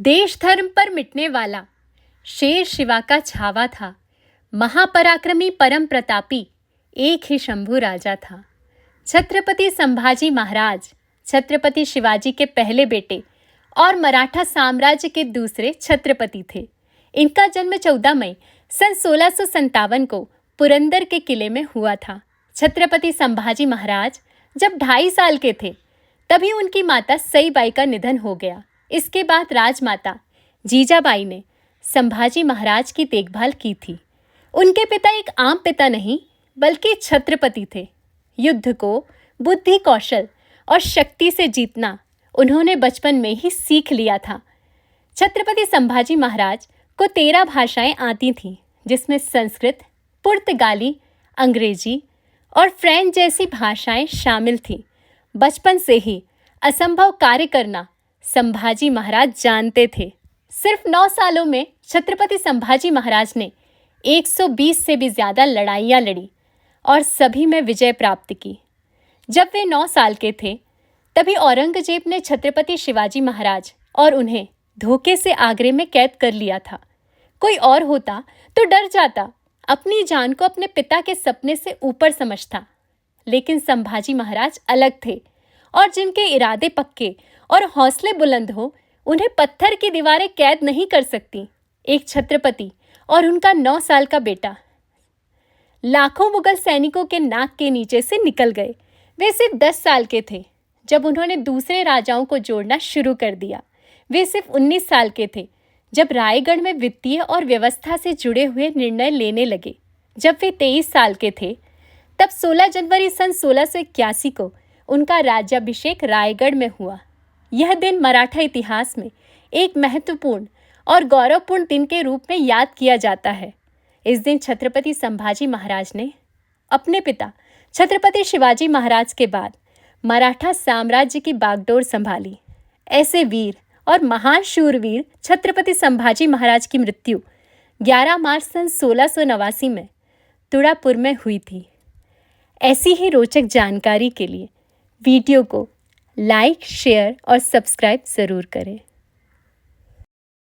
देश धर्म पर मिटने वाला शेर शिवा का छावा था। महापराक्रमी परम प्रतापी एक ही शंभू राजा था। छत्रपति संभाजी महाराज छत्रपति शिवाजी के पहले बेटे और मराठा साम्राज्य के दूसरे छत्रपति थे। इनका जन्म 14 मई सन 1657 को पुरंदर के किले में हुआ था। छत्रपति संभाजी महाराज जब 2.5 साल के थे तभी उनकी माता सईबाई का निधन हो गया। इसके बाद राजमाता जीजाबाई ने संभाजी महाराज की देखभाल की थी। उनके पिता एक आम पिता नहीं बल्कि छत्रपति थे। युद्ध को बुद्धि, कौशल और शक्ति से जीतना उन्होंने बचपन में ही सीख लिया था। छत्रपति संभाजी महाराज को 13 भाषाएं आती थीं, जिसमें संस्कृत, पुर्तगाली, अंग्रेजी और फ्रेंच जैसी भाषाएं शामिल थीं। बचपन से ही असंभव कार्य करना संभाजी महाराज जानते थे। सिर्फ 9 सालों में छत्रपति संभाजी महाराज ने 120 से भी ज़्यादा लड़ाइयाँ लड़ी और सभी में विजय प्राप्त की। जब वे 9 साल के थे तभी औरंगजेब ने छत्रपति शिवाजी महाराज और उन्हें धोखे से आगरे में कैद कर लिया था। कोई और होता तो डर जाता, अपनी जान को अपने पिता के सपने से ऊपर समझता। लेकिन संभाजी महाराज अलग थे और जिनके इरादे पक्के और हौसले बुलंद हो उन्हें पत्थर की दीवारें कैद नहीं कर सकती। एक छत्रपति और उनका 9 साल का बेटा लाखों मुगल सैनिकों के नाक के नीचे से निकल गए। वे सिर्फ 10 साल के थे जब उन्होंने दूसरे राजाओं को जोड़ना शुरू कर दिया। वे सिर्फ 19 साल के थे जब रायगढ़ में वित्तीय और व्यवस्था से जुड़े हुए निर्णय लेने लगे। जब वे 23 साल के थे तब 16 जनवरी सन 1681 को उनका राज्याभिषेक रायगढ़ में हुआ। यह दिन मराठा इतिहास में एक महत्वपूर्ण और गौरवपूर्ण दिन के रूप में याद किया जाता है। इस दिन छत्रपति संभाजी महाराज ने अपने पिता छत्रपति शिवाजी महाराज के बाद मराठा साम्राज्य की बागडोर संभाली। ऐसे वीर और महान शूरवीर छत्रपति संभाजी महाराज की मृत्यु 11 मार्च सन 1689 में तुड़ापुर में हुई थी। ऐसी ही रोचक जानकारी के लिए वीडियो को लाइक, शेयर और सब्सक्राइब ज़रूर करें।